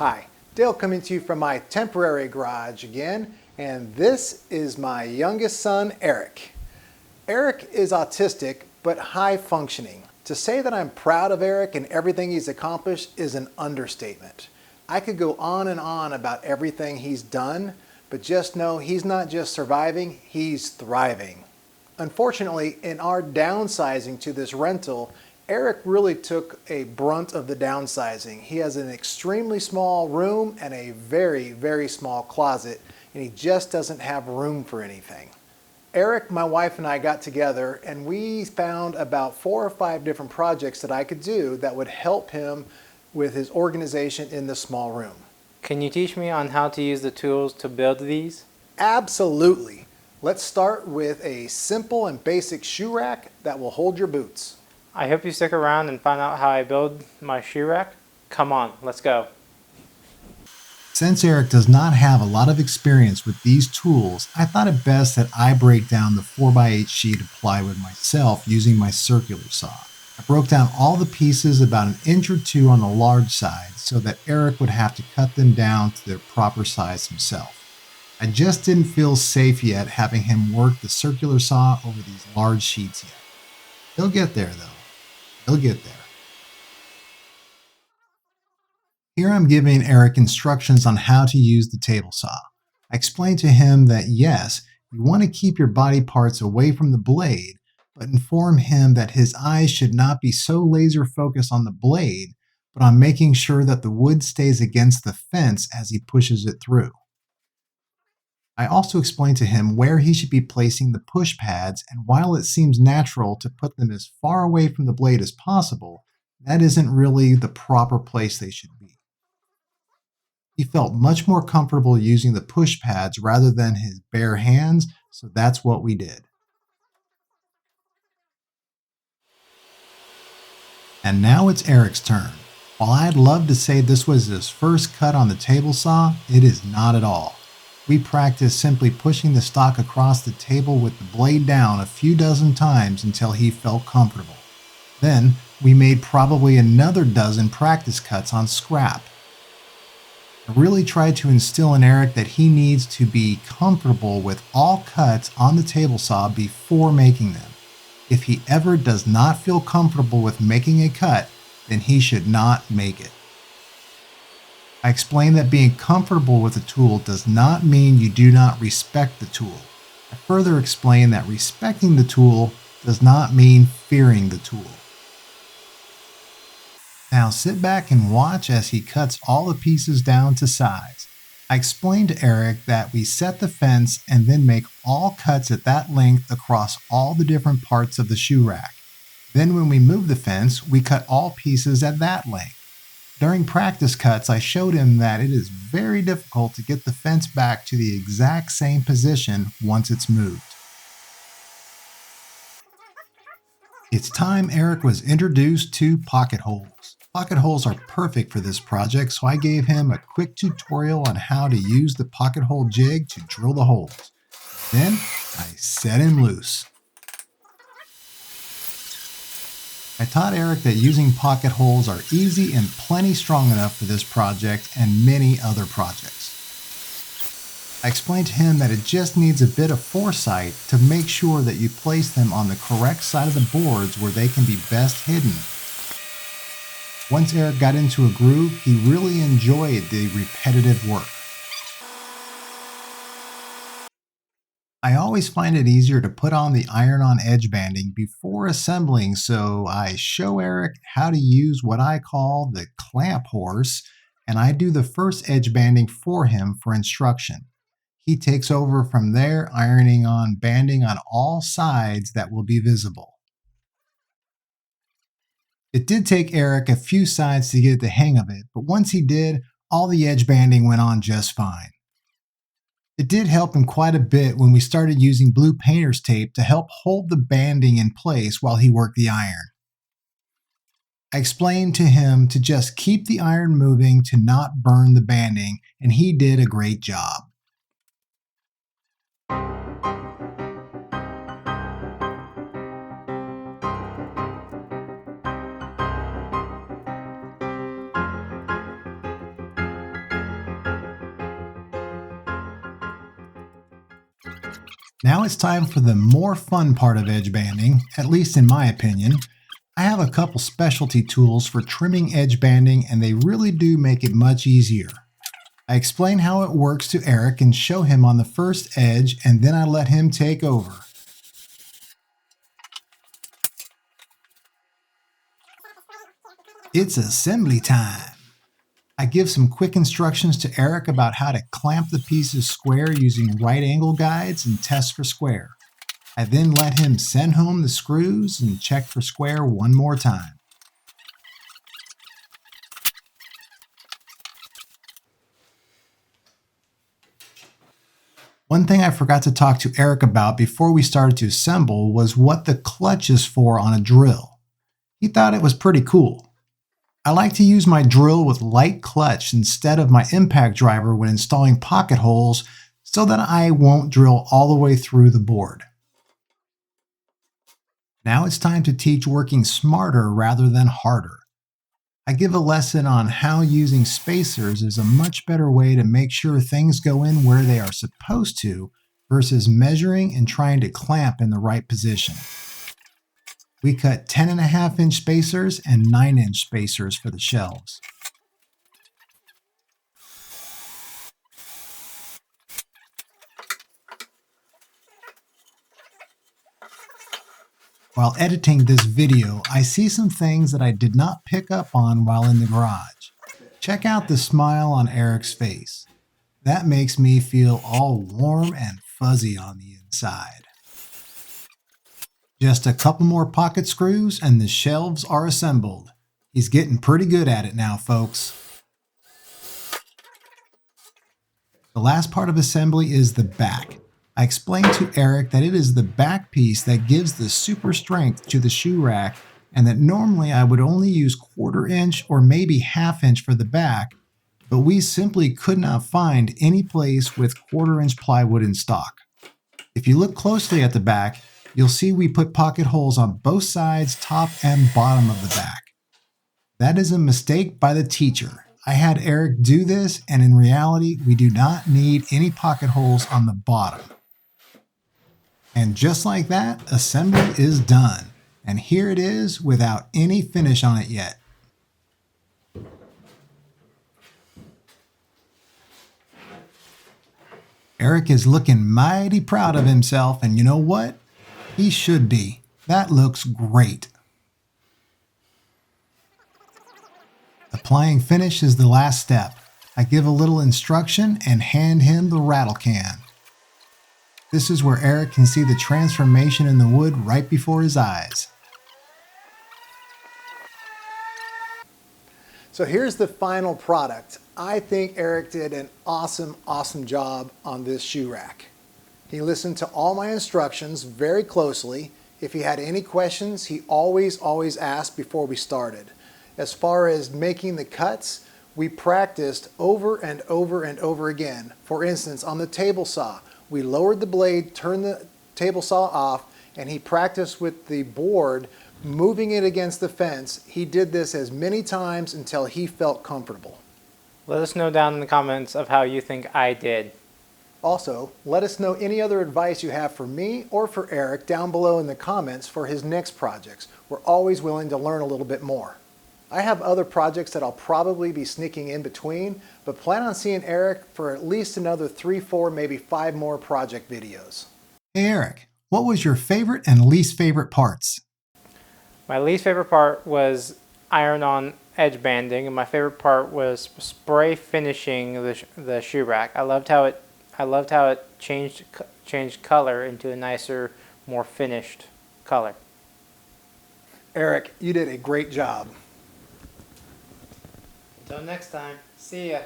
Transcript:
Hi, Dale coming to you from my temporary garage again, and this is my youngest son, Eric. Eric is autistic, but high functioning. To say that I'm proud of Eric and everything he's accomplished is an understatement. I could go on and on about everything he's done, but just know he's not just surviving, he's thriving. Unfortunately, in our downsizing to this rental, Eric really took a brunt of the downsizing. He has an extremely small room and a very, very small closet, and he just doesn't have room for anything. Eric, my wife, and I got together and we found about 4 or 5 different projects that I could do that would help him with his organization in the small room. Can you teach me on how to use the tools to build these? Absolutely. Let's start with a simple and basic shoe rack that will hold your boots. I hope you stick around and find out how I build my shoe rack. Come on, let's go. Since Eric does not have a lot of experience with these tools, I thought it best that I break down the 4x8 sheet of plywood myself using my circular saw. I broke down all the pieces about 1 inch or 2 on the large side so that Eric would have to cut them down to their proper size himself. I just didn't feel safe yet having him work the circular saw over these large sheets yet. He'll get there though. He'll get there. Here I'm giving Eric instructions on how to use the table saw. I explained to him that yes, you want to keep your body parts away from the blade, but inform him that his eyes should not be so laser focused on the blade, but on making sure that the wood stays against the fence as he pushes it through. I also explained to him where he should be placing the push pads, and while it seems natural to put them as far away from the blade as possible, that isn't really the proper place they should be. He felt much more comfortable using the push pads rather than his bare hands, so that's what we did. And now it's Eric's turn. While I'd love to say this was his first cut on the table saw, it is not at all. We practiced simply pushing the stock across the table with the blade down a few dozen times until he felt comfortable. Then we made probably another dozen practice cuts on scrap. I really tried to instill in Eric that he needs to be comfortable with all cuts on the table saw before making them. If he ever does not feel comfortable with making a cut, then he should not make it. I explained that being comfortable with a tool does not mean you do not respect the tool. I further explained that respecting the tool does not mean fearing the tool. Now sit back and watch as he cuts all the pieces down to size. I explained to Eric that we set the fence and then make all cuts at that length across all the different parts of the shoe rack. Then when we move the fence, we cut all pieces at that length. During practice cuts, I showed him that it is very difficult to get the fence back to the exact same position once it's moved. It's time Eric was introduced to pocket holes. Pocket holes are perfect for this project, so I gave him a quick tutorial on how to use the pocket hole jig to drill the holes. Then I set him loose. I taught Eric that using pocket holes are easy and plenty strong enough for this project and many other projects. I explained to him that it just needs a bit of foresight to make sure that you place them on the correct side of the boards where they can be best hidden. Once Eric got into a groove, he really enjoyed the repetitive work. I always find it easier to put on the iron-on edge banding before assembling, so I show Eric how to use what I call the clamp horse, and I do the first edge banding for him for instruction. He takes over from there, ironing on banding on all sides that will be visible. It did take Eric a few sides to get the hang of it, but once he did, all the edge banding went on just fine. It did help him quite a bit when we started using blue painter's tape to help hold the banding in place while he worked the iron. I explained to him to just keep the iron moving to not burn the banding, and he did a great job. Now it's time for the more fun part of edge banding, at least in my opinion. I have a couple specialty tools for trimming edge banding, and they really do make it much easier. I explain how it works to Eric and show him on the first edge, and then I let him take over. It's assembly time. I give some quick instructions to Eric about how to clamp the pieces square using right angle guides and test for square. I then let him send home the screws and check for square one more time. One thing I forgot to talk to Eric about before we started to assemble was what the clutch is for on a drill. He thought it was pretty cool. I like to use my drill with light clutch instead of my impact driver when installing pocket holes so that I won't drill all the way through the board. Now it's time to teach working smarter rather than harder. I give a lesson on how using spacers is a much better way to make sure things go in where they are supposed to versus measuring and trying to clamp in the right position. We cut 10.5-inch spacers and 9-inch spacers for the shelves. While editing this video, I see some things that I did not pick up on while in the garage. Check out the smile on Eric's face. That makes me feel all warm and fuzzy on the inside. Just a couple more pocket screws and the shelves are assembled. He's getting pretty good at it now, folks. The last part of assembly is the back. I explained to Eric that it is the back piece that gives the super strength to the shoe rack, and that normally I would only use 1/4 inch or maybe 1/2 inch for the back, but we simply could not find any place with 1/4 inch plywood in stock. If you look closely at the back, you'll see we put pocket holes on both sides, top and bottom of the back. That is a mistake by the teacher. I had Eric do this, and in reality, we do not need any pocket holes on the bottom. And just like that, assembly is done. And here it is without any finish on it yet. Eric is looking mighty proud of himself, and you know what? He should be. That looks great. Applying finish is the last step. I give a little instruction and hand him the rattle can. This is where Eric can see the transformation in the wood right before his eyes. So here's the final product. I think Eric did an awesome job on this shoe rack. He listened to all my instructions very closely. If he had any questions, he always asked before we started. As far as making the cuts, we practiced over and over again. For instance, on the table saw, we lowered the blade, turned the table saw off, and he practiced with the board, moving it against the fence. He did this as many times until he felt comfortable. Let us know down in the comments of how you think I did. Also, let us know any other advice you have for me or for Eric down below in the comments for his next projects. We're always willing to learn a little bit more. I have other projects that I'll probably be sneaking in between, but plan on seeing Eric for at least another 3, 4, maybe 5 more project videos. Hey Eric, what was your favorite and least favorite parts? My least favorite part was iron-on edge banding, and my favorite part was spray finishing the shoe rack. I loved how it changed color into a nicer, more finished color. Eric, you did a great job. Until next time, see ya.